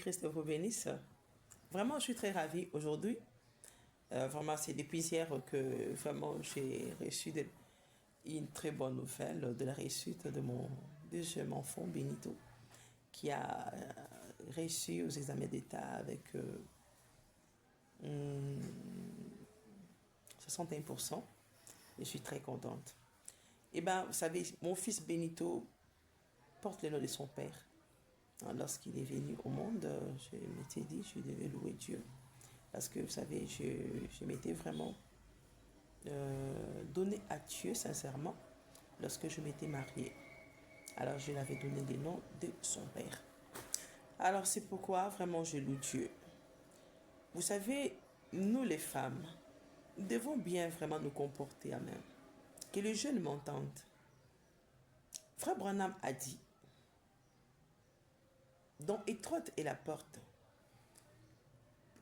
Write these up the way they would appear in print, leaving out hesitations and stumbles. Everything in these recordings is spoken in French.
Christ vous bénisse. Vraiment, je suis très ravie aujourd'hui. Vraiment, c'est depuis hier que vraiment j'ai reçu une très bonne nouvelle de la réussite de mon deuxième enfant, Benito, qui a réussi aux examens d'État avec 61%. Je suis très contente. Et bien, vous savez, mon fils Benito porte le nom de son père. Lorsqu'il est venu au monde, je m'étais dit, je devais louer Dieu. Parce que, vous savez, je m'étais vraiment donné à Dieu, sincèrement, lorsque je m'étais mariée. Alors, je l'avais donné le nom de son père. Alors, c'est pourquoi, vraiment, je loue Dieu. Vous savez, nous, les femmes, nous devons bien vraiment nous comporter à même. Que les jeunes m'entendent. Frère Branham a dit, dont étroite est la porte,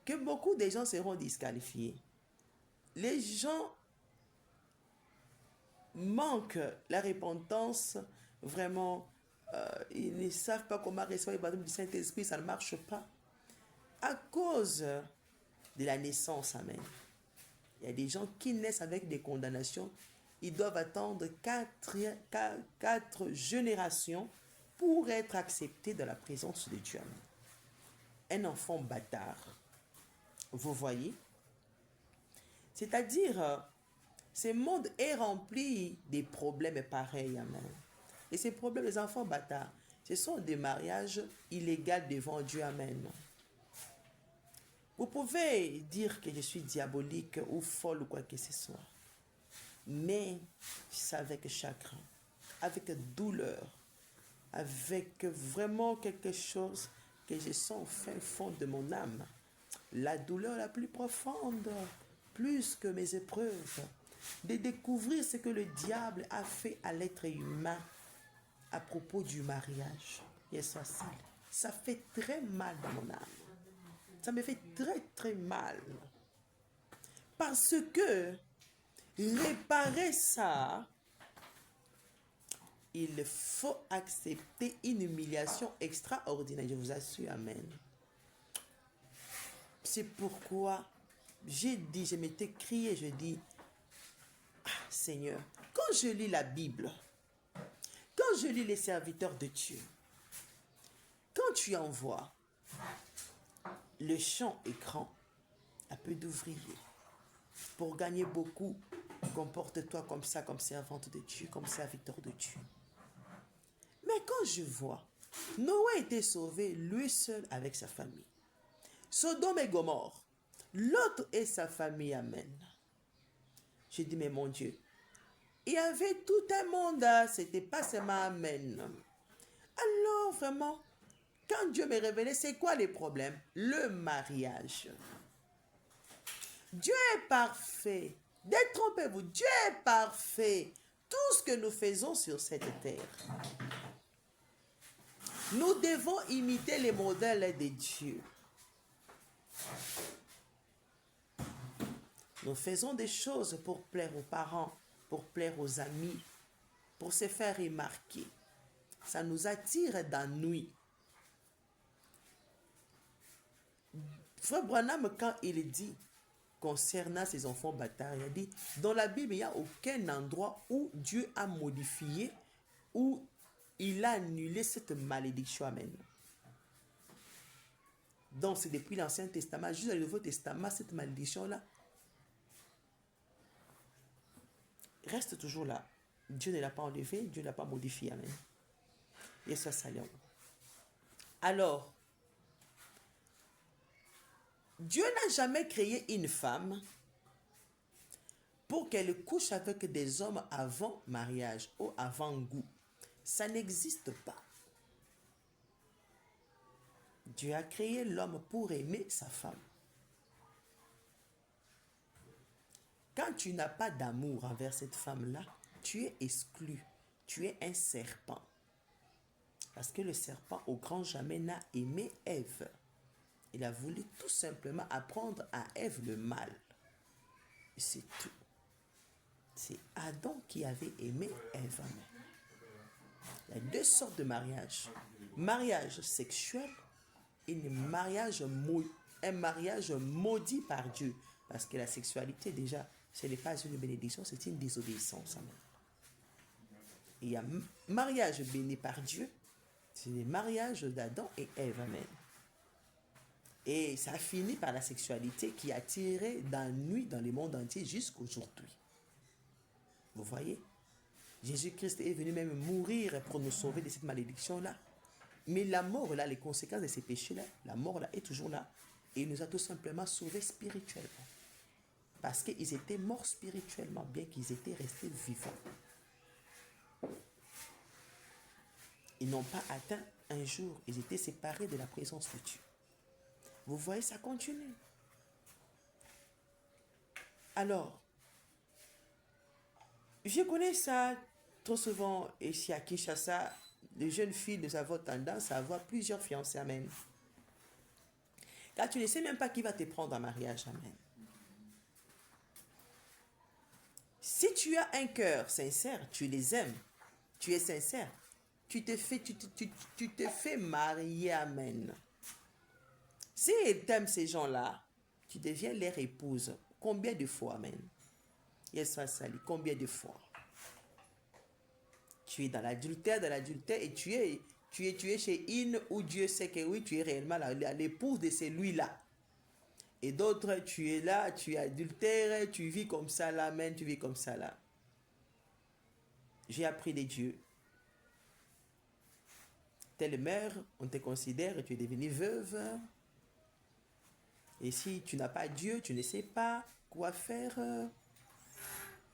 que beaucoup de gens seront disqualifiés. Les gens manquent la repentance, vraiment, ils ne savent pas comment recevoir le baptême du Saint-Esprit, ça ne marche pas. À cause de la naissance, amen. Il y a des gens qui naissent avec des condamnations, ils doivent attendre 4 générations pour être acceptés dans la présence de Dieu. Un enfant bâtard, vous voyez? C'est-à-dire, ce monde est rempli des problèmes pareils, amen. Et ces problèmes, les enfants bâtards, ce sont des mariages illégaux devant Dieu, amen. Vous pouvez dire que je suis diabolique ou folle ou quoi que ce soit. Mais c'est avec chagrin, avec douleur, avec vraiment quelque chose que je sens au fin fond de mon âme. La douleur la plus profonde, plus que mes épreuves, de découvrir ce que le diable a fait à l'être humain à propos du mariage. Yes, ça fait très mal dans mon âme. Ça me fait très très mal. Parce que réparer ça, il faut accepter une humiliation extraordinaire. Je vous assure, amen. C'est pourquoi j'ai dit, je m'étais crié, je dis, ah, Seigneur, quand je lis la Bible, quand je lis les serviteurs de Dieu, quand tu envoies le champ écran à peu d'ouvriers pour gagner beaucoup, comporte-toi comme ça, comme servante de Dieu, comme serviteur de Dieu. Mais quand je vois, Noé était sauvé, lui seul avec sa famille. Sodome et Gomorrhe, l'autre et sa famille, amen. Je dis, mais mon Dieu, il y avait tout un monde, c'était pas seulement amen. Alors, vraiment, quand Dieu me révélait, c'est quoi les problèmes? Le mariage. Dieu est parfait. Détrompez-vous, Dieu est parfait. Tout ce que nous faisons sur cette terre, nous devons imiter les modèles de Dieu. Nous faisons des choses pour plaire aux parents, pour plaire aux amis, pour se faire remarquer. Ça nous attire d'ennui. Frère Branham, quand il dit concernant ses enfants bâtards, il a dit, dans la Bible, il n'y a aucun endroit où Dieu a modifié, où il a annulé cette malédiction, amen. Donc, c'est depuis l'Ancien Testament, jusqu'au Nouveau Testament, cette malédiction-là reste toujours là. Dieu ne l'a pas enlevé, Dieu ne l'a pas modifié, amen. Et ça, ça y est. Alors, Dieu n'a jamais créé une femme pour qu'elle couche avec des hommes avant mariage ou avant goût. Ça n'existe pas. Dieu a créé l'homme pour aimer sa femme. Quand tu n'as pas d'amour envers cette femme-là, tu es exclu. Tu es un serpent. Parce que le serpent, au grand jamais, n'a aimé Ève. Il a voulu tout simplement apprendre à Ève le mal. Et c'est tout. C'est Adam qui avait aimé Ève. Il y a 2 sortes de mariage. Mariage sexuel un mariage maudit par Dieu. Parce que la sexualité, déjà, ce n'est pas une bénédiction, c'est une désobéissance. Amen. Il y a mariage béni par Dieu, c'est le mariage d'Adam et Ève. Amen. Et ça finit par la sexualité qui a tiré d'ennui dans le monde entier jusqu'aujourd'hui. Vous voyez? Jésus-Christ est venu même mourir pour nous sauver de cette malédiction-là. Mais la mort, là, les conséquences de ces péchés-là, la mort, là, est toujours là. Et il nous a tout simplement sauvés spirituellement. Parce qu'ils étaient morts spirituellement, bien qu'ils étaient restés vivants. Ils n'ont pas atteint un jour. Ils étaient séparés de la présence de Dieu. Vous voyez, ça continue. Alors, je connais ça trop souvent ici à Kinshasa. Les jeunes filles, nous avons tendance à avoir plusieurs fiancés. Amen. Car tu ne sais même pas qui va te prendre en mariage. Amen. Si tu as un cœur sincère, tu les aimes, tu es sincère, tu te fais marier. Amen. Si tu aimes ces gens-là, tu deviens leur épouse. Combien de fois? Amen. Yes, Sali, combien de fois? Tu es dans l'adultère et tu es chez une où Dieu sait que oui, tu es réellement l'épouse de celui-là. Et d'autres, tu es là, tu es adultère, tu vis comme ça là, amen, tu vis comme ça là. J'ai appris de Dieu. Telle mère, on te considère et tu es devenue veuve. Et si tu n'as pas Dieu, tu ne sais pas quoi faire.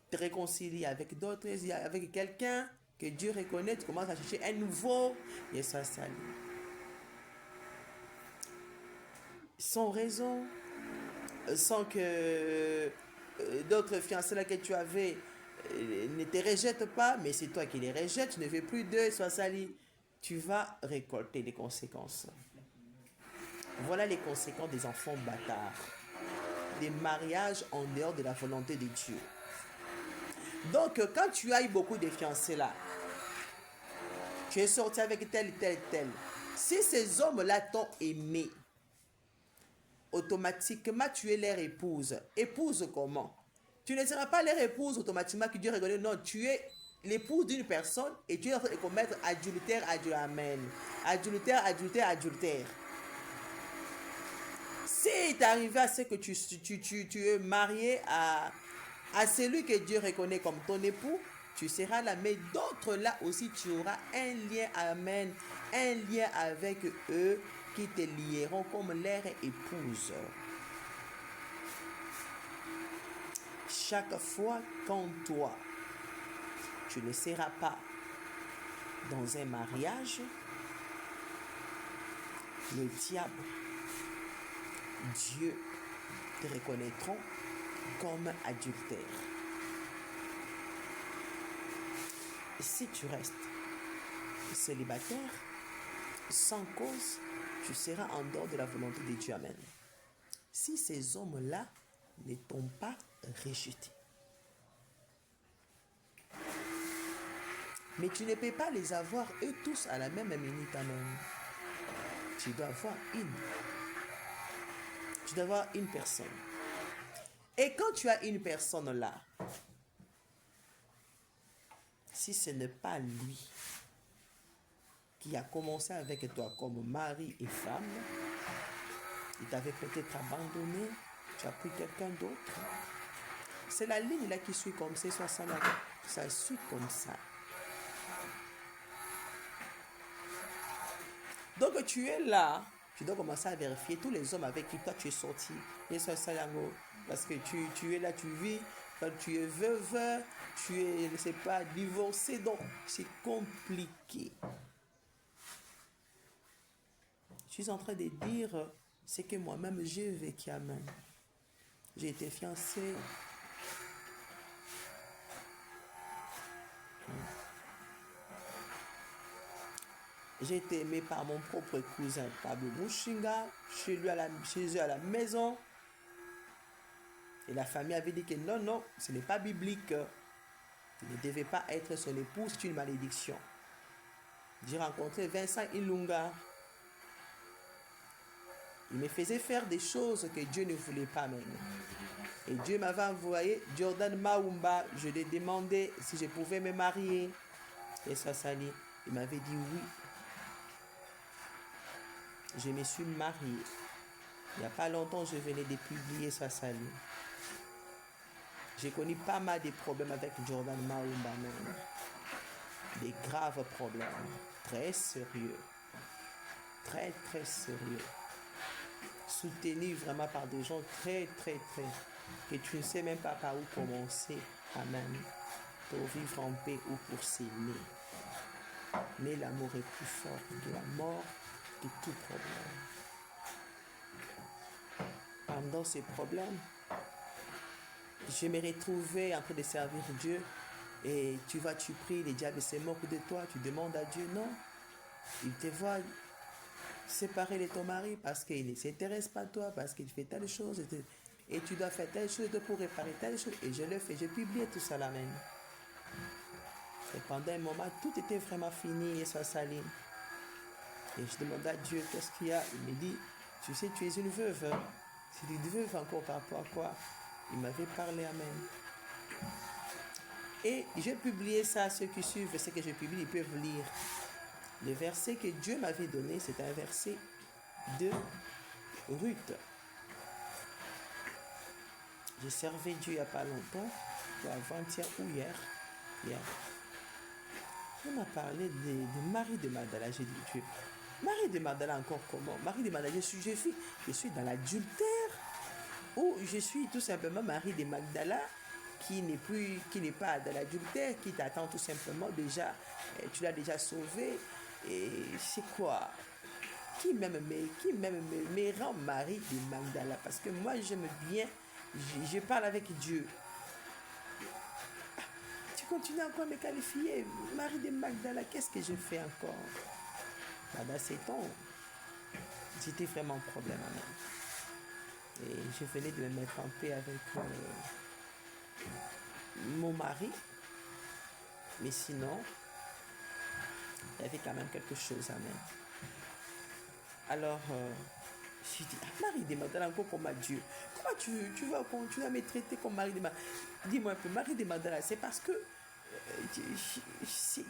Te réconcilier avec d'autres, avec quelqu'un que Dieu reconnaît, tu commences à chercher un nouveau. Et ça, sans raison, sans que d'autres fiancés là que tu avais ne te rejettent pas, mais c'est toi qui les rejettes, tu ne veux plus d'eux, sois sali. Tu vas récolter les conséquences. Voilà les conséquences des enfants bâtards, des mariages en dehors de la volonté de Dieu. Donc, quand tu as eu beaucoup de fiancés là, tu es sorti avec tel. Si ces hommes-là t'ont aimé, automatiquement tu es leur épouse. Épouse comment? Tu ne seras pas leur épouse automatiquement que Dieu reconnaît. Non, tu es l'épouse d'une personne et tu es en train de commettre adultère, amen. Adultère. Si tu arrives à ce que tu es marié à celui que Dieu reconnaît comme ton époux, tu seras là. Mais d'autres là aussi, tu auras un lien, amen, un lien avec eux qui te lieront comme leur épouse. Chaque fois quand toi, tu ne seras pas dans un mariage, le diable, Dieu te reconnaîtront comme adultère. Et si tu restes célibataire, sans cause, tu seras en dehors de la volonté de Dieu. Amen. Si ces hommes-là ne t'ont pas rejeté. Mais tu ne peux pas les avoir eux tous à la même minute. Amen. Tu dois avoir une personne. Et quand tu as une personne là, si ce n'est pas lui qui a commencé avec toi comme mari et femme, il t'avait peut-être abandonné, tu as pris quelqu'un d'autre. C'est la ligne là qui suit comme ça, ça suit comme ça. Donc tu es là, tu dois commencer à vérifier tous les hommes avec qui toi tu es sorti. Parce que tu es là, tu vis, quand tu es veuve, tu es, je ne sais pas, divorcé, donc c'est compliqué. Je suis en train de dire ce que moi-même j'ai vécu. Amen. J'ai été fiancé. J'ai été aimé par mon propre cousin Pablo Mushinga, chez eux à la maison. Et la famille avait dit que non, ce n'est pas biblique. Il ne devait pas être son époux, c'est une malédiction. J'ai rencontré Vincent Ilunga. Il me faisait faire des choses que Dieu ne voulait pas même. Et Dieu m'avait envoyé Jordan Maumba. Je lui ai demandé si je pouvais me marier. Et ça sali. Il m'avait dit oui. Je me suis mariée. Il n'y a pas longtemps, je venais de publier ça sali. J'ai connu pas mal de problèmes avec Jordan Maumba même. Des graves problèmes. Très sérieux. Très, très sérieux. Soutenu vraiment par des gens très, que tu ne sais même pas par où commencer. Amen. Pour vivre en paix ou pour s'aimer. Mais l'amour est plus fort que la mort, que tout problème. Pendant ces problèmes, je me retrouvais en train de servir Dieu et tu pries, le diable se moque de toi, tu demandes à Dieu, non. Il te voit séparer de ton mari parce qu'il ne s'intéresse pas à toi, parce qu'il fait telle chose et tu dois faire telle chose pour réparer telle chose. Et je le fais, je publie tout ça là même. Et pendant un moment, tout était vraiment fini et ça saline. Et je demandais à Dieu, qu'est-ce qu'il y a? Il me dit, tu sais, tu es une veuve. C'est une veuve encore par rapport à quoi? Il m'avait parlé, amen. Et j'ai publié ça, ceux qui suivent ce que je publie, ils peuvent lire. Le verset que Dieu m'avait donné, c'est un verset de Ruth. J'ai servi Dieu il n'y a pas longtemps, avant-hier ou hier. On m'a parlé de Marie de Magdala. J'ai dit, Dieu, Marie de Magdala encore comment? Marie de Magdala, je suis dans l'adultère. Ou je suis tout simplement Marie de Magdala qui n'est pas dans l'adultère, qui t'attend tout simplement déjà. Tu l'as déjà sauvé. Et c'est quoi? Qui même me rend Marie de Magdala? Parce que moi, j'aime bien, je parle avec Dieu. Tu continues encore à me qualifier. Marie de Magdala, qu'est-ce que je fais encore? Pendant ces temps, c'était vraiment un problème. Et je venais de me mettre en paix avec mon mari. Mais sinon, il y avait quand même quelque chose, amen. Alors, je dis, Marie de Magdala, encore comme à Dieu. Comment tu vas continuer à me traiter comme Marie de Magdala? Dis-moi un peu, Marie de Magdala, c'est parce que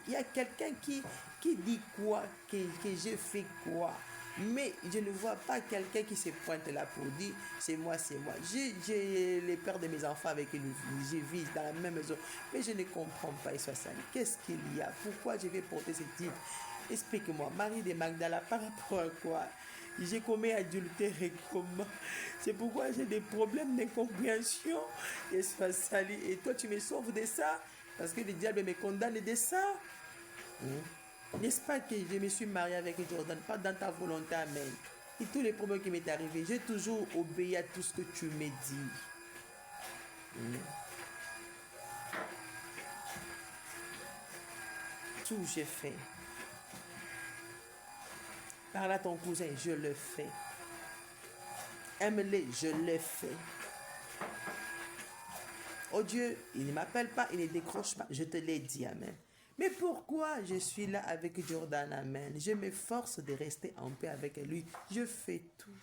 il y a quelqu'un qui dit quoi, que je fais quoi. Mais je ne vois pas quelqu'un qui se pointe là pour dire c'est moi. J'ai les pères de mes enfants avec qui je vis dans la même maison. Mais je ne comprends pas, qu'est-ce qu'il y a? Pourquoi je vais porter ce titre? Explique-moi, Marie de Magdala, par rapport à quoi? J'ai commis adultère et comment? C'est pourquoi j'ai des problèmes d'incompréhension. Et toi, tu me sauves de ça? Parce que le diable me condamne de ça. N'est-ce pas que je me suis mariée avec Jordan, pas dans ta volonté, amen. Et tous les problèmes qui m'est arrivé, j'ai toujours obéi à tout ce que tu me dis. Tout j'ai fait. Parle à ton cousin, je le fais. Aime-les, je le fais. Oh Dieu, il ne m'appelle pas, il ne décroche pas, je te l'ai dit, amen. Mais pourquoi je suis là avec Jordan, amen? Je m'efforce de rester en paix avec lui. Je fais tout.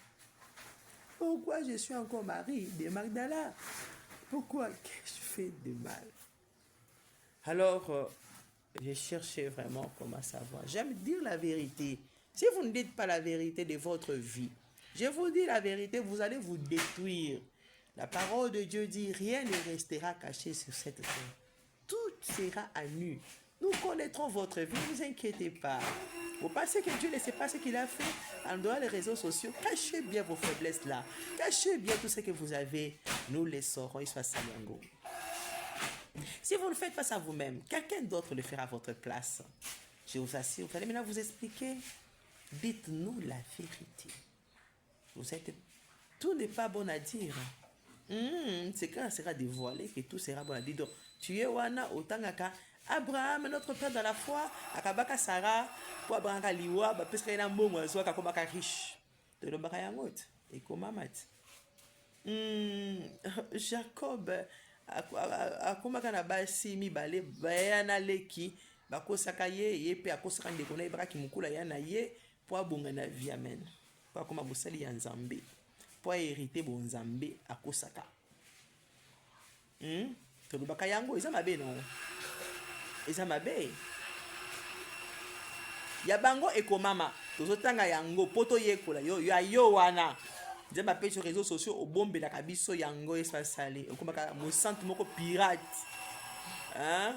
Pourquoi je suis encore Marie de Magdala? Pourquoi je fais de mal? Alors, j'ai cherché vraiment comment savoir. J'aime dire la vérité. Si vous ne dites pas la vérité de votre vie, je vous dis la vérité, vous allez vous détruire. La parole de Dieu dit, rien ne restera caché sur cette terre. Tout sera à nu. Nous connaîtrons votre vie, ne vous inquiétez pas. Vous pensez que Dieu ne sait pas ce qu'il a fait en dehors des réseaux sociaux? Cachez bien vos faiblesses là. Cachez bien tout ce que vous avez. Nous les saurons, il soit Saliango. Si vous ne faites pas ça vous-même, quelqu'un d'autre le fera à votre place. Je vous assure, vous allez maintenant vous expliquer. Dites-nous la vérité. Tout n'est pas bon à dire. C'est quand ça sera dévoilé que tout sera bon à dire. Donc, tu es wana otangaka Abraham, notre père dans la foi, akabaka Sarah, pour Abraham liwa, parce qu'il y a un bon mois, soit kakobaka riche. De l'obaka yangot. Et comment mat? Jacob, akomaka na basi mibale, bayana leki, bakosaka ye pe akosaka ndeko na Ibrahim mukula yana ye, pour abonga na vie, amen. po akoma mosali ya nzambe po hérité bon nzambe akosaka tolobaka yango eza mabe non eza mabe ya bango ekomama tozotanga yango po toyekola yo wana nzambe ape sur réseaux sociaux obombelaka biso yango esasali okomaka mosantu moko pirate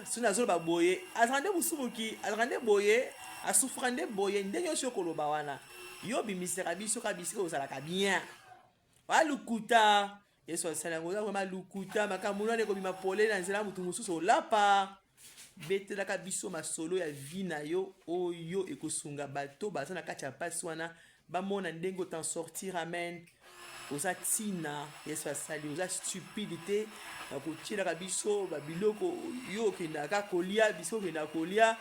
soki nazoloba boye azalaka nde mosumuki azalaka nde boye asufraka nde boye ndenge nyonso okoloba wana yo bimisaka biso ka bisika ozalaka bien walukuta yesu asali yango oza vraimen lukuta makambo wana ekobima polele na nzela ya motu mosusu olapa betelaka biso masolo ya vi na yo oyo ekosunga bato baza na kati ya pasi wana bamona ndenge otan sortir amen oza ntina yesu asali oza stupidité na kotielaka biso babiloko yo okendaka kolia biso okendaka kolia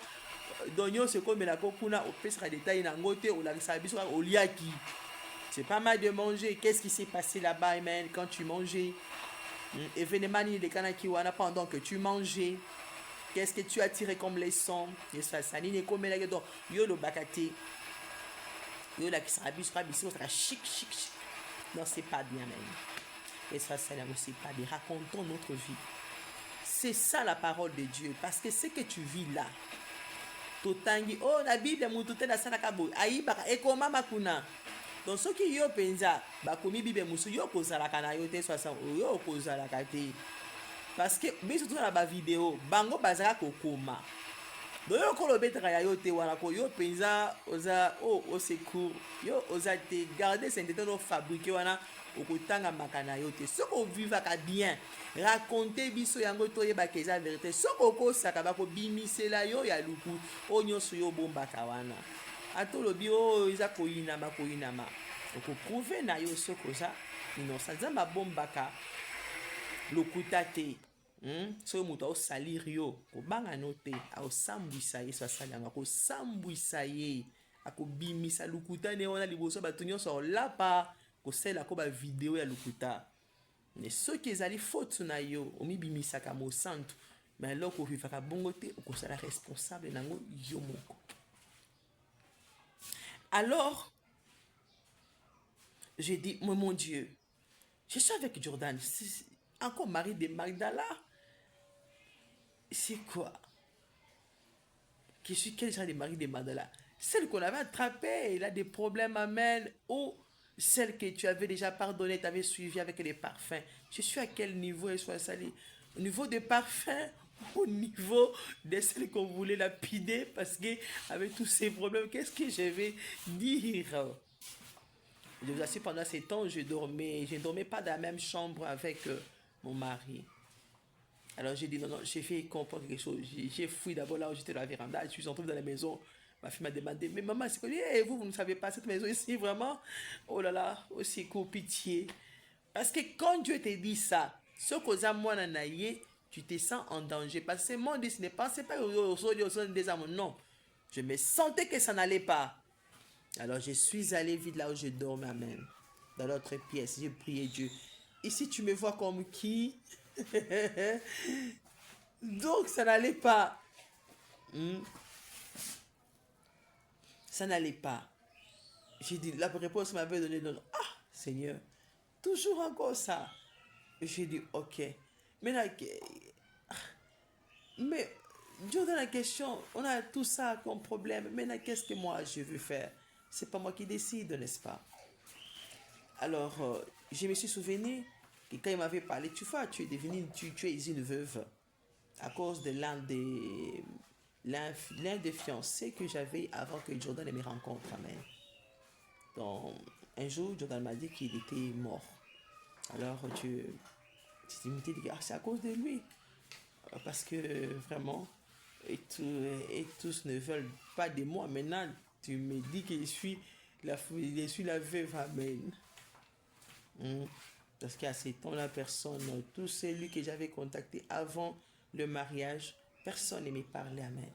donc nyonso ekomelaka kuna opesaka detail nango te olakisaka biso kaka oliaki. C'est pas mal de manger. Qu'est-ce qui s'est passé là-bas, amen, quand tu mangeais? Événement ni de kanaki wana pendant que tu mangeais. Qu'est-ce que tu as tiré comme leçon? Yesu asali ne comme la donc yo lo bakate. Yo la kisara biso ça chic. Non, c'est pas bien même. Yesu asali c'est pas bien. Racontons notre vie. C'est ça la parole de Dieu parce que ce que tu vis là. Totangi oh la Bible mututé na sana kabo. Aibaka ekoma makuna. Donc soki yo penza bakomi bible musu yo kozalaka na yo te 60 yo kozalaka te parce que biso tuna na ba vidéo bango bazaka kokoma donc yo kolobetaka ya yo te wana ko yo penza oza au secours yo oza te garder sainteté no fabriquer wana okotanga makana yo te soko vivaka bien raconter biso yango to yebaka eza vérité soko kosaka bako bimisela yo ya luku onyoso yo bombaka wana atolobi o iza koyinama okoprouve na yo sokoza inosa nzambe abombaka lokuta te soki moto aosalir yo kobanga no te aosambwisa ye so asali yango akosambwisa ye akobimisa lukuta ne wana liboso bato nyonso olapa kosalelako bavideo ya lukuta me soki ezali faute na yo omibimisaka mosantu me eloko ovivaka bongo te okosala responsable nango yo moko. Alors, j'ai dit, mon Dieu, je suis avec Jordan, encore Marie de Magdala. C'est quoi? Je suis quel genre de Marie de Magdala? Celle qu'on avait attrapée, elle a des problèmes, amen, ou celle que tu avais déjà pardonnée, tu avais suivi avec les parfums. Je suis à quel niveau, elle soit salée? Au niveau des parfums, au niveau de celle qu'on voulait lapider parce que avec tous ces problèmes, qu'est-ce que je vais dire? Je vous assure, pendant ces temps, je ne dormais pas dans la même chambre avec mon mari. Alors j'ai dit non, j'ai fait comprendre quelque chose. J'ai fouillé d'abord là où j'étais dans la véranda, je suis entré dans la maison. Ma fille m'a demandé, mais maman, c'est quoi? Hey, vous ne savez pas cette maison ici, vraiment? Oh là là, aussi court, pitié. Parce que quand Dieu te dit ça, ce que ça moi nanaye, tu te sens en danger. Parce que mon Dieu, ce n'est pas des âmes, non. Je me sentais que ça n'allait pas. Alors je suis allé vite là où je dormais, amen. Dans l'autre pièce, j'ai prié Dieu. Ici, tu me vois comme qui? Donc, ça n'allait pas. Ça n'allait pas. J'ai dit, la réponse m'avait donné, non. Ah, Seigneur, toujours encore ça. J'ai dit, ok. Mais Dieu dans la question, on a tout ça comme problème. Maintenant, qu'est-ce que moi je veux faire? C'est pas moi qui décide, n'est-ce pas? Alors, je me suis souvenu que quand il m'avait parlé, tu vois, tu es une veuve à cause de l'un des fiancés que j'avais avant que Jordan ne me rencontre. Amen. Donc, un jour, Jordan m'a dit qu'il était mort. Alors, tu me dis, c'est à cause de lui. Parce que vraiment, et tous ne veulent pas de moi. Maintenant, tu me dis que je suis la veuve. Amen. Parce qu'à ce temps-là, personne, tout celui que j'avais contacté avant le mariage, personne ne me parlait. Amen.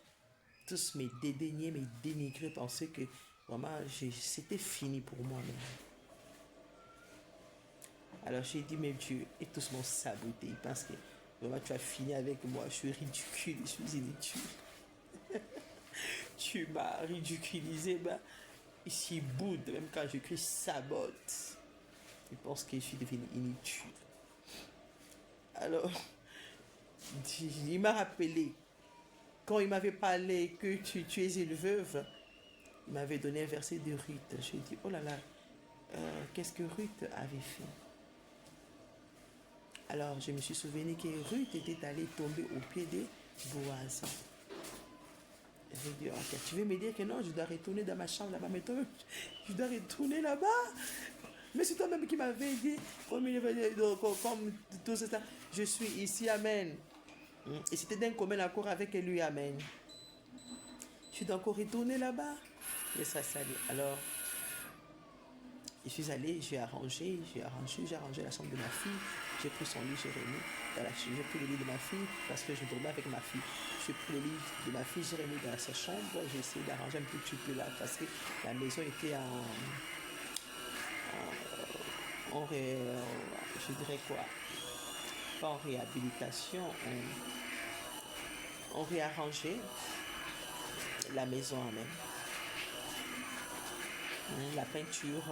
Tous me dédaignaient, me dénigraient, pensaient que vraiment, c'était fini pour moi. Amen. Alors j'ai dit, mais Dieu, et tous m'ont saboté. Ils pensent que vraiment tu as fini avec moi. Je suis ridicule, je suis inutile. Tu m'as ridiculisé. Ici, boude, même quand je crie sabote. Il pense que je suis devenu inutile. Alors, il m'a rappelé, quand il m'avait parlé que tu es une veuve, il m'avait donné un verset de Ruth. Je lui ai dit, oh là là, qu'est-ce que Ruth avait fait? Alors, je me suis souvenu que Ruth était allée tomber au pied de Boaz. J'ai dit, ok, tu veux me dire que non, je dois retourner dans ma chambre là-bas, mais toi, je dois retourner là-bas. Mais c'est toi-même qui m'avais dit, comme tout ça, je suis ici, amen. Et c'était d'un commun accord avec lui, amen. Je dois encore retourner là-bas. Et ça, alors, je suis allé, j'ai arrangé la chambre de ma fille. J'ai pris son lit, j'ai remis j'ai pris le lit de ma fille parce que je dormais avec ma fille. J'ai pris le lit de ma fille, j'ai remis dans sa chambre. J'ai essayé d'arranger un petit peu là parce que la maison était je dirais quoi, pas en réhabilitation, on réarrangeait la maison en même. La peinture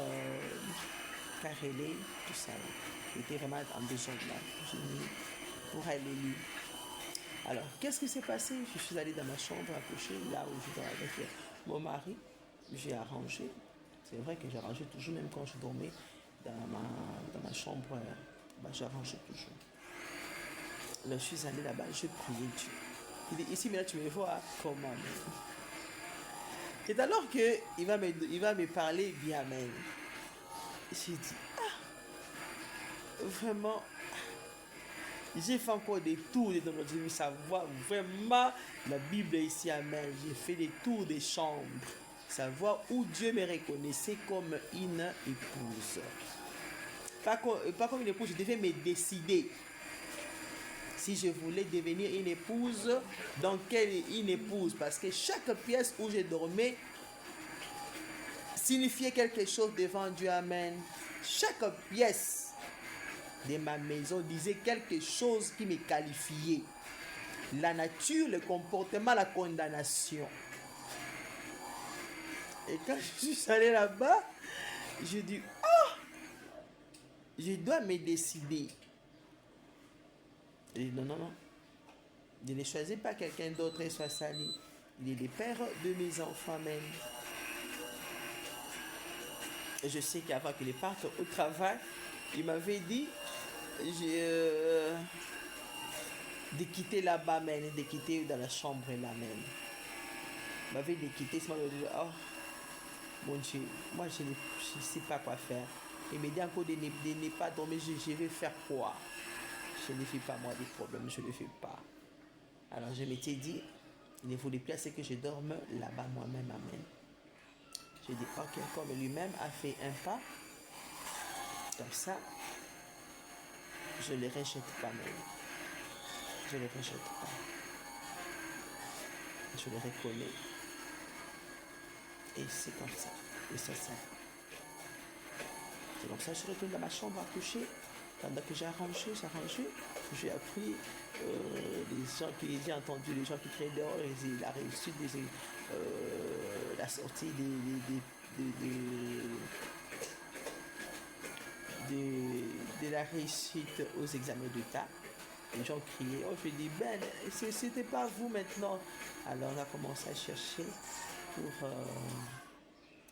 carrelée, tout ça. Était vraiment en besoin de là. Pour aller lire. Alors, qu'est-ce qui s'est passé? Je suis allée dans ma chambre à coucher, là où je dormais avec mon mari. J'ai arrangé. C'est vrai que j'arrangeais toujours, même quand je dormais dans ma chambre, j'arrangeais toujours. Là, je suis allée là-bas, je priais Dieu. Il dit, ici, maintenant, tu me vois comment. C'est alors qu'il va me parler bien même. J'ai dit, vraiment, j'ai fait encore des tours dans notre vie, savoir vraiment la Bible est ici à main. J'ai fait des tours des chambres, savoir où Dieu me reconnaissait comme une épouse. Pas comme une épouse, je devais me décider. Si je voulais devenir une épouse, dans quelle une épouse? Parce que chaque pièce où je dormais signifiait quelque chose devant Dieu, amen. Chaque pièce de ma maison disait quelque chose qui me qualifiait. La nature, le comportement, la condamnation. Et quand je suis allé là-bas, je dis, je dois me décider. Je dis, non. Je ne choisis pas quelqu'un d'autre et soit sali. Il est le père de mes enfants même. Et je sais qu'avant qu'il parte au travail, il m'avait dit de quitter là-bas même, de quitter dans la chambre là-même. Il m'avait dit de quitter, il m'avait dit, oh, mon Dieu, moi je ne sais pas quoi faire. Il me dit encore de ne pas dormir, je vais faire quoi? Je ne fais pas moi des problèmes, je ne le fais pas. Alors je m'étais dit, il ne voulait plus assez que je dorme là-bas moi-même, amen. J'ai dit, ok, comme lui-même a fait un pas, comme ça, je ne le rejette pas même. Je ne le rejette pas. Je le reconnais. Et c'est comme ça. Et c'est ça. C'est comme ça que je retourne dans ma chambre à coucher. Pendant que j'ai arrangé, j'ai appris les gens j'ai entendu les gens qui criaient dehors, et la réussite, la sortie de la réussite aux examens d'État. Les gens criaient, oh je dis, ben, c'était pas vous maintenant. Alors on a commencé à chercher pour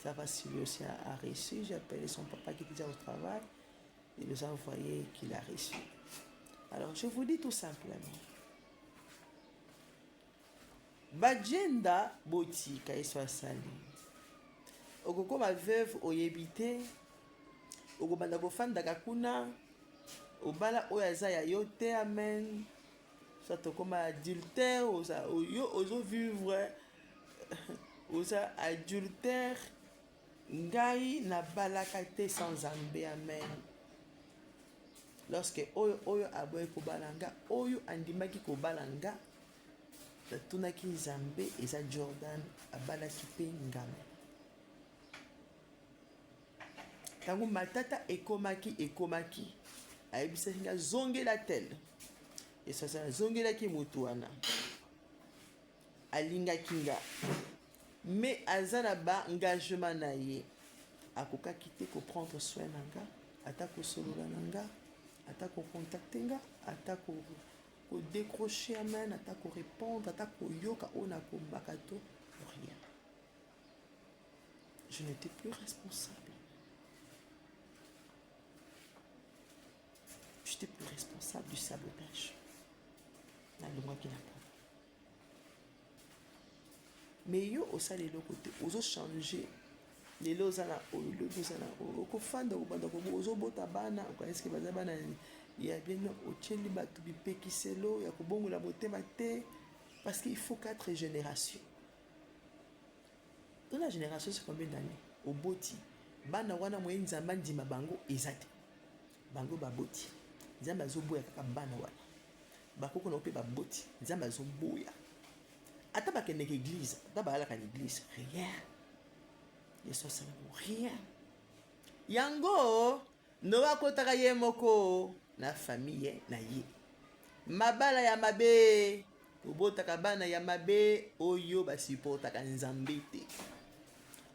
savoir si lui aussi a réussi. J'ai appelé son papa qui était déjà au travail. Il nous a envoyé qu'il a réussi. Alors je vous dis tout simplement. Bajenda boti kaiswa sali. Okoko ma veuve oyebite. Okobanda bofanda kakuna. Obala oyaza ya yote amen. Ça te comme adultère, ozo vivre oza adultère. Ngai na balakate sans zambe amen. Lorsque oyo aboye kobalanga, oyo andimaki kobalanga, tunaki nzambe eza Jordan abalaki pe ngame. Tango matata ekomaki ayebisaki nga zongela tel. Esasa zongela ki mutu wana alingaki nga mais azana ba engagement na ye akoka quitter ko prendre soin nanga ata ko solola nanga ata ko contacter nga ata ko décrocher amen ata ko répondre ata ko yoka ona ko bakato rien. Je n'étais plus responsable. Je n'étais plus responsable du sabotage. Le moi qui n'a pas. Mais yo osa les côté ozo changer les lozana o lozana o ko fanda o banda ko ozo bota bana ko est-ce que baza bana ya bien o tcheli batu bi pekiselo ya ko bongo la motema te parce qu'il faut 4 générations. Dans la génération c'est combien d'années au boti bana wana moye nzamba ndima bango ezate bango baboti nzamba zo boya kaka bana wana bakoko na pe baboti nzamba zo boya ata bakendeke église ata bayalaka na église rien yesu asalamo rien yango no akotaka ye moko na famille na ye mabala ya mabe obotaka bana ya mabe oyo basupportaka nzambe te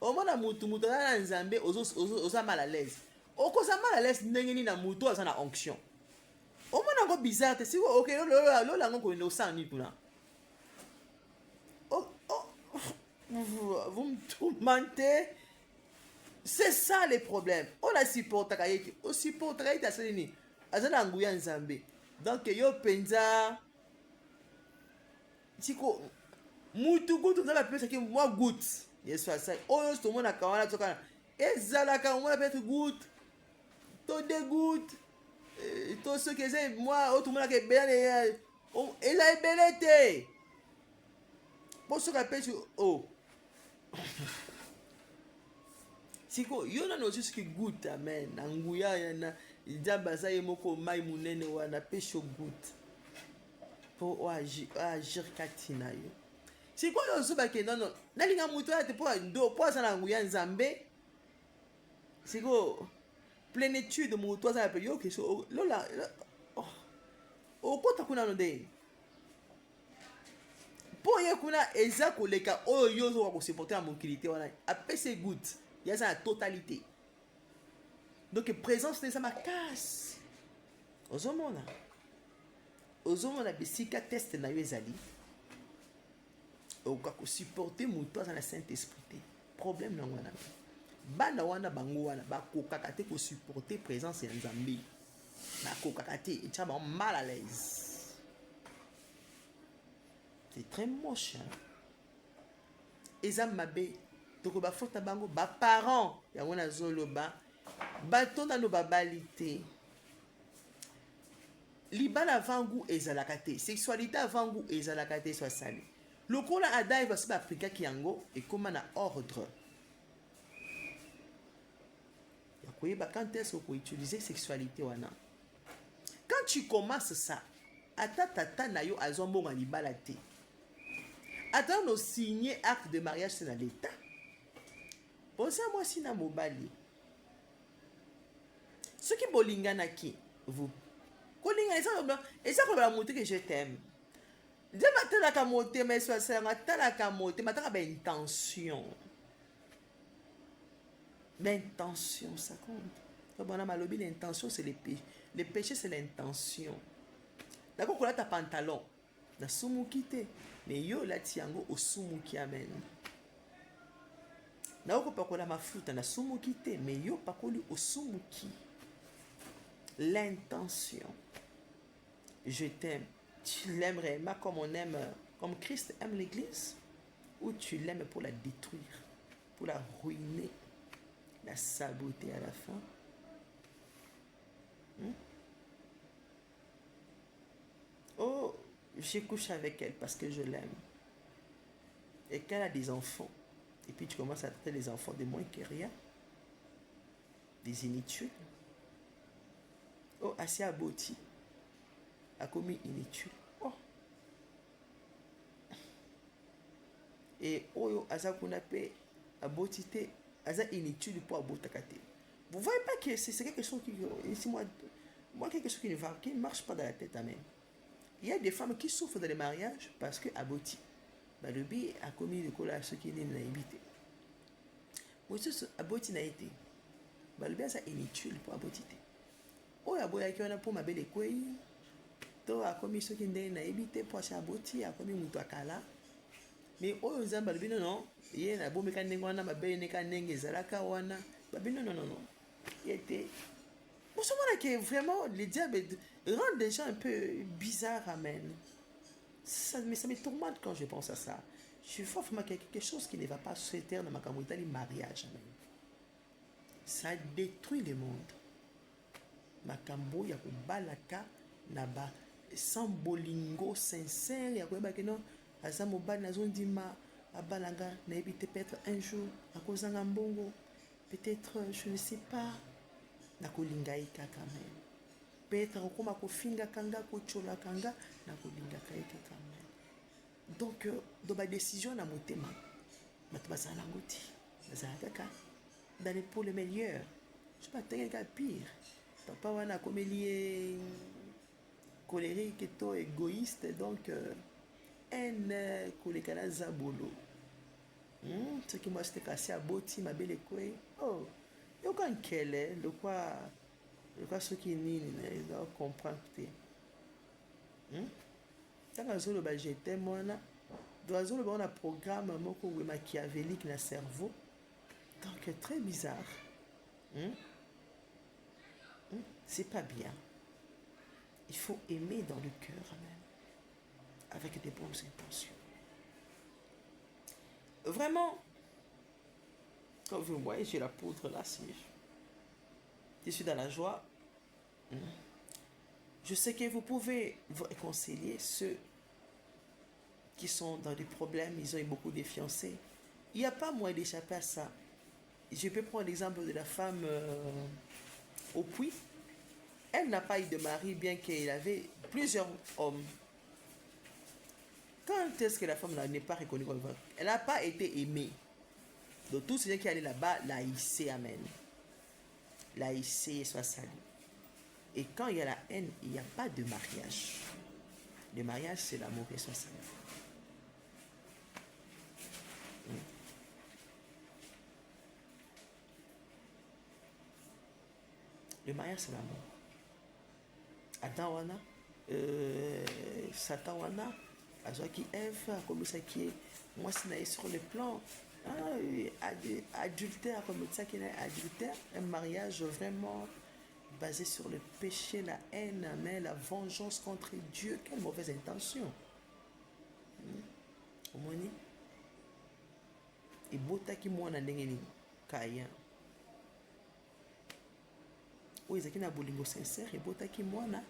omona mutu na nzambe oza mal à l'aise okoza mal à l'aise ndenge nini na mutu aza na onction omona ngo bizarre te siko ok lola ngo ko osani tuna vous me tourmentez. C'est ça les problèmes. On a supporté Kaïti. On supporte Kaïti à ce niveau. Azana nguya nzambe. Donc yo penza. Siko mutu gutu nzamba pesa ki moi goutte. Yesu asai. Oyo sto mona kawana tokana. Ezala ka mona peut-être goutte. To de goutte. To ce que c'est moi tout mona ke bien et la belete. Pour ce qu'on pêche oh. Siko yona no juste que goutte amen nguya na nzamba za yemoko mai munene wana pesho goutte pour agir katina yo siko yo zuba ke non nalinga mutu ate pour ndo pour ça na nguya nzambe siko plénitude mutu za pe yo ke so lola o kota kuna no de pour ye kuna eza koleka oyo yo zo ko supporter mon qualité wana apese goutte. Il y a la totalité. Donc, présence de ça ma casse. Ozomona. Ozomona, si ka test na yo ezali. Oka ko supporter muto dans la Saint-Esprit. Problème na wana. Bana wana bango wana ba ko kakate ko supporter présence ya Nzambe. Ba ko kakate et ça mal à l'aise. C'est très moche. Hein? Ezam mabe toko ba fota bango ba parents ya wana zoloba batonda no babalité libala vangu ezalaka te sexualité vangu ezalaka te so sali lokola adai va se ba afrika kiango et comment na ordre ya koyeba quand est-ce qu'on utiliser sexualité wana quand tu commences ça ata tata na yo azombonga libala te ata no signer acte de mariage c'est dans l'état. Bon ça moi si na mobali. Ce qui bolingana qui vous kolinga ça comme la montée que je t'aime. Je m'attends à la montée mais soit ça m'attend à la montée m'attend à ben intention. L'intention ça compte. Bon na malobi l'intention c'est les péchés c'est l'intention. D'accord qu'on a ta pantalon na sumu kité mais yo la tiango au sumu qui amène. Na oko pakola mafuta na sumuki te mais yo pakoli osumuki l'intention. Je t'aime. Tu l'aimes réellement comme on aime, comme Christ aime l'église, ou tu l'aimes pour la détruire, pour la ruiner, la saboter à la fin. Oh, je couche avec elle parce que je l'aime. Et qu'elle a des enfants. Et puis tu commences à traiter les enfants de moins que rien. Des inutiles. Oh, assez aboti. A commis inutile. Oh. Et oh, asa kunape abotité, asa inutile pour abotakate. Vous voyez pas que c'est quelque chose qui ici moi quelque chose qui ne marche pas dans la tête amen. Il y a des femmes qui souffrent dans les mariages parce que aboti. balobi akomi lokola soki nini nayebi te mosusu aboti na ye te balobi aza inutile mpo aboti te oyo aboyaki wana mpo mabe lekwei to akomi soki ndenge nayebi te mpo asi aboti akomi moto akala me oyo nzambe balobi nono ye nabomeka ndenge wana mabe neka ndenge ezalaka wana babi non ye te bosomona ke vraiment le diable rend des gens un peu bizarres. Amen. Mais ça me tourmente quand je pense à ça. Je vois vraiment qu'il y a quelque chose qui ne va pas se taire dans ma communauté, le mariage. Amen. Ça détruit le monde. Makambo ya kubalaka na ba sans bolingo sincère ya koyeba ke non aza mobali nazondima abalanga na ebite peut-être un jour akozanga mbongo peut-être je ne sais pas na kolinga kaka même peut-être okoma kofinga kanga kochola kanga na kolinga kaka même donc do ba décision na motema bato bazala nango ti bazala kaka dans pour le meilleur je pas tenga pire papa wana akomeli ye colérique to égoïste donc haine koleka na zabolo soki mwasi te kasi aboti mabele kwe oh yoka nkele lokwa soki nini na comprendre te ntango azoloba jete mwana do azoloba wana programme moko we machiavélique na cerveau donc très bizarre. C'est pas bien. Il faut aimer dans le cœur, amen, avec des bonnes intentions. Vraiment, quand vous voyez, j'ai la poudre là, je suis dans la joie. Je sais que vous pouvez vous réconcilier ceux qui sont dans des problèmes, ils ont eu beaucoup de fiancés. Il n'y a pas moyen d'échapper à ça. Je peux prendre l'exemple de la femme au puits. Elle n'a pas eu de mari, bien qu'elle avait plusieurs hommes. Quand est-ce que la femme n'est pas reconnue comme femme? Elle n'a pas été aimée. Donc tous ceux qui allaient là-bas la haïssaient, amen. La haïssaient, soit salut. Et quand il y a la haine, il n'y a pas de mariage. Le mariage, c'est l'amour et soit salut. Le mariage, c'est l'amour. Adam wana, Satan wana, azwaki Ève, comme ça qui est, moi c'est sur le plan adultère, comme ça qui est adultère, un mariage vraiment basé sur le péché, la haine, mais la vengeance contre Dieu, quelle mauvaise intention. Omoni, et botaki mwana ndenge ni Caïn. Oui, c'est un bolingo sincère et botaki mwana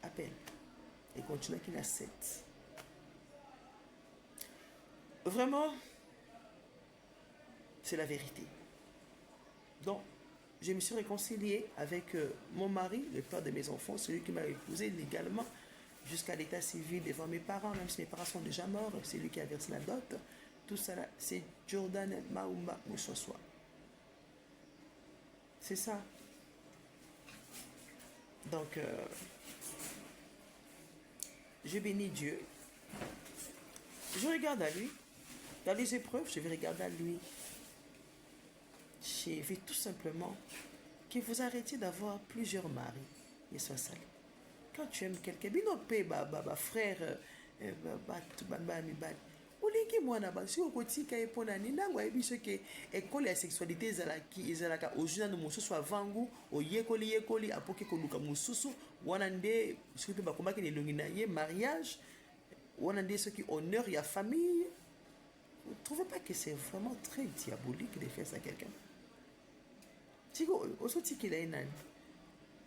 appelle et continue qu'il a 7. Vraiment, c'est la vérité. Donc, je me suis réconciliée avec mon mari, le père de mes enfants, celui qui m'a épousé légalement jusqu'à l'état civil devant mes parents, même si mes parents sont déjà morts, c'est lui qui a versé la dot. Tout ça, c'est Jordan Maoumba Moussoswa. C'est ça. Donc, je bénis Dieu. Je regarde à lui. Dans les épreuves, je vais regarder à lui. Je vais tout simplement que vous arrêtiez d'avoir plusieurs maris. Et soit salé. Quand tu aimes quelqu'un, frère, olingi mwana basi okotika epona ni ndango ayebi soki ekole ya sexualité ezalaka ozwi na mosusu avangu oyekoli apoki koluka mosusu wana nde soki mpe bakomaki na elongi na ye mariage wana nde soki honneur ya famille. Vous ne trouvez pas que c'est vraiment très diabolique de faire ça à quelqu'un? Il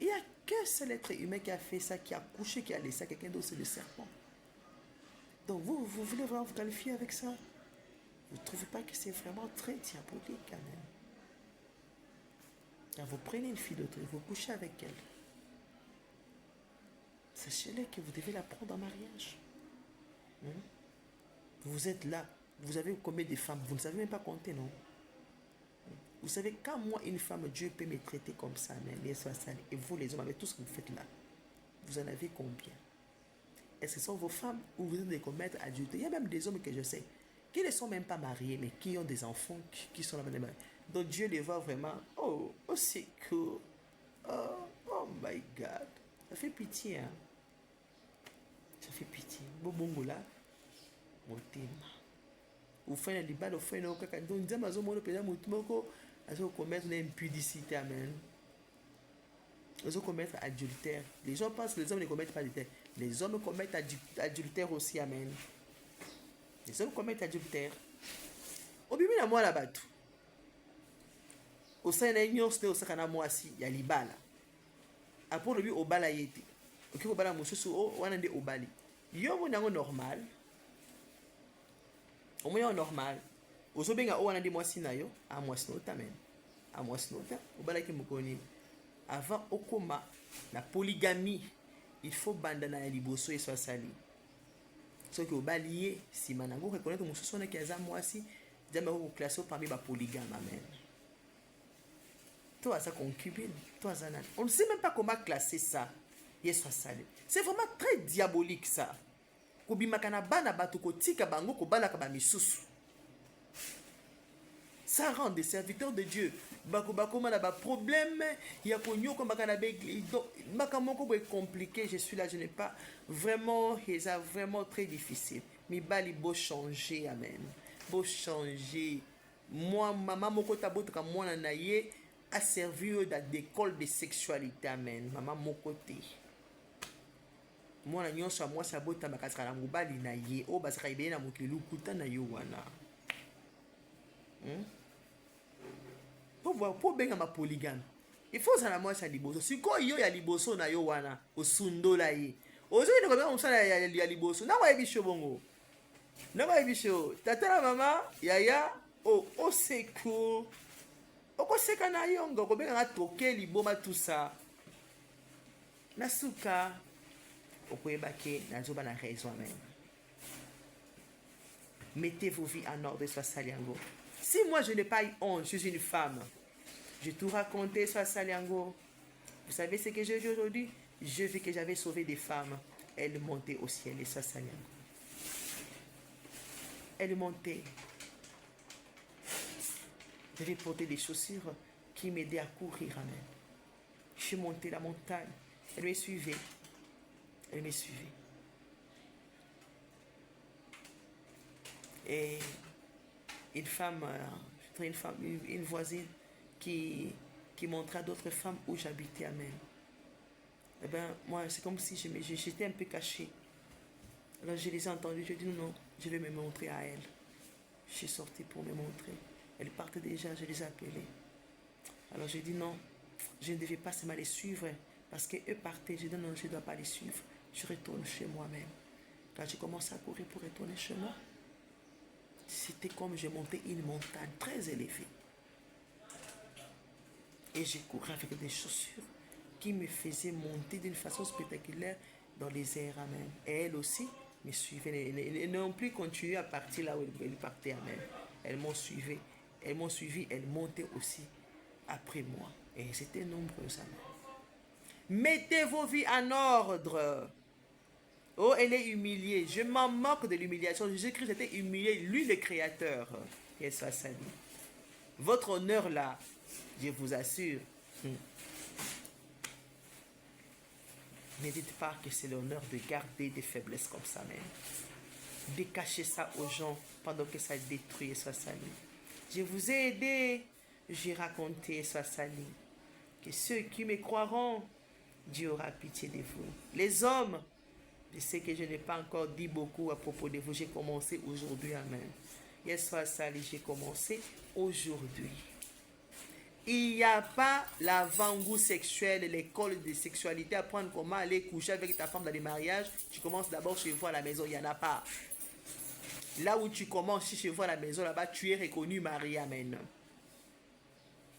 n'y a qu'un seul être humain qui a fait ça, qui a couché, qui a laissé à quelqu'un d'autre, c'est le serpent. Donc vous voulez vraiment vous qualifier avec ça? Vous ne trouvez pas que c'est vraiment très diabolique quand même? Quand vous prenez une fille d'autre, vous couchez avec elle. Sachez-le que vous devez la prendre en mariage. Vous êtes là. Vous avez combien de femmes? Vous ne savez même pas compter, non? Vous savez, quand moi, une femme, Dieu peut me traiter comme ça, mais soit ça, et vous, les hommes, avec tout ce que vous faites là, vous en avez combien? est-ce que ce sont vos femmes ou vous êtes des commettre adultère? Il y a même des hommes que je sais qui ne sont même pas mariés, mais qui ont des enfants qui sont là maintenant. Donc Dieu les voit vraiment. Oh, oh c'est cool. Oh, oh my God. Ça fait pitié, hein. Ça fait pitié. Bon là, mon thème. Vous faites les balles, vous faites les caca. Donc, nous avons un peu de temps à commettre l'impudicité, amen. Ils ont commettre adultère. Les gens pensent que les hommes ne commettent pas adultère. Les hommes commettent adultère aussi, amen. Les hommes commettent adultère. Au bibi na moi là-bas tout. Au sein de l'union, c'était au sein de moi aussi, il y a les balles. Après le but au bal a été. Ok, au bal a moussou sous on a des au bali. Yo mon yango normal. Au moins normal. Au sobenga on a des mois sinayo, à mois snota même. À mois snota, au bal qui me connaît. Avant au coma, la polygamie, il faut bandana ya liboso et soit sali. Ce que au balier, si manango reconnaître moussou son qui a mois si, jamais au classe parmi ba polygame amen. Toi, ça concubine, toi, ça n'a. On ne sait même pas comment classer ça. Yes, ça. C'est vraiment très diabolique ça. Kobimakana bana batuko tika bango kobala kaba misusu. Ça rend des serviteurs de Dieu. Bako mana ba problème, il y a konyo comme bakana beg. Donc makamoko est compliqué, je suis là, je n'ai pas vraiment, c'est vraiment très difficile. Mais bali beau changer, amen. Beau changer. Moi maman moko taboto comme moi nanaye a servi dans d'école de sexualité, amen. Maman mon côté. Moi na nyonso moi ça bota makasaka na mobali na ye o basaka ibena na mokelu kuta na yo wana. Pour benga ma polygame. Il faut ça na moi ça liboso. Siko yo ya liboso na yo wana osundola ye. Ozo ni ko on ça ya liboso. Na wa ebisho bongo. Na wa ebisho. Tata na mama yaya o secours. Okoseka na yongo ko benga toke liboma tout ça. Nasuka okoyebake nazoba na raison même. Mettez vos vies en ordre, soit saliango. Si moi je n'ai pas eu honte, je suis une femme. Je tout raconté, soit saliango. Vous savez ce que j'ai dit aujourd'hui? Je vis que j'avais sauvé des femmes. Elles montaient au ciel et soit saliango. Elles montaient. J'avais porté des chaussures qui m'aidaient à courir. Amen. Je suis montée la montagne. Elle me suivait. Elle me suivait. Et une voisine qui montrait à d'autres femmes où j'habitais. Amen. Eh bien, moi, c'est comme si j'étais un peu cachée. Alors, je les ai entendues. Je dis non, je vais me montrer à elle. Je suis sortie pour me montrer. Elle partait déjà, je les ai appelées. Alors, j'ai dit non, je ne devais pas seulement les suivre. Parce qu'eux partaient. J'ai dit non, je ne dois pas les suivre. Je retourne chez moi-même. Quand j'ai commencé à courir pour retourner chez moi, c'était comme je montais une montagne très élevée. Et j'ai couru avec des chaussures qui me faisaient monter d'une façon spectaculaire dans les airs. Amen. Et elle aussi me suivait. Elles n'ont plus continué à partir là où elles partaient. Amen. Elles m'ont suivi. Elles montaient aussi après moi. Et c'était nombreux. Amen. Mettez vos vies en ordre. Oh, elle est humiliée. Je m'en moque de l'humiliation. Jésus-Christ était humilié, lui le Créateur. Qu'il soit salut. Votre honneur là, je vous assure. Ne dites pas que c'est l'honneur de garder des faiblesses comme ça même. De cacher ça aux gens pendant que ça détruit et soit salut. Je vous ai aidé. J'ai raconté et soit salut. Que ceux qui me croiront, Dieu aura pitié de vous. Les hommes, je sais que je n'ai pas encore dit beaucoup à propos de vous. J'ai commencé aujourd'hui. Amen. Hier soir, salut, j'ai commencé aujourd'hui. Il n'y a pas l'avant-goût sexuel, l'école de sexualité, apprendre comment aller coucher avec ta femme dans les mariages. Tu commences d'abord chez vous à la maison, il n'y en a pas. Là où tu commences chez vous à la maison, là-bas, tu es reconnu marié. Amen.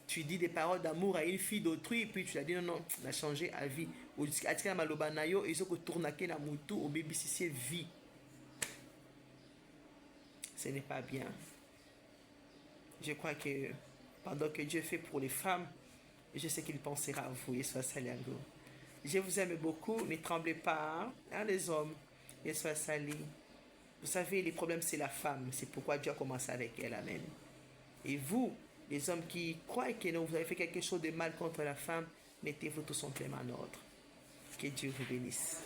Tu dis des paroles d'amour à une fille d'autrui, et puis tu as dit non, on a changé à vie. Ce n'est pas bien. Je crois que pendant que Dieu fait pour les femmes, je sais qu'il pensera à vous. Et soit Saliango. Je vous aime beaucoup, ne tremblez pas, hein, les hommes. et soit sali. Vous savez, les problèmes, c'est la femme. C'est pourquoi Dieu a commencé avec elle. Amen. Et vous, les hommes qui croient que non, vous avez fait quelque chose de mal contre la femme, mettez-vous tout simplement en ordre. Que Dieu vous bénisse.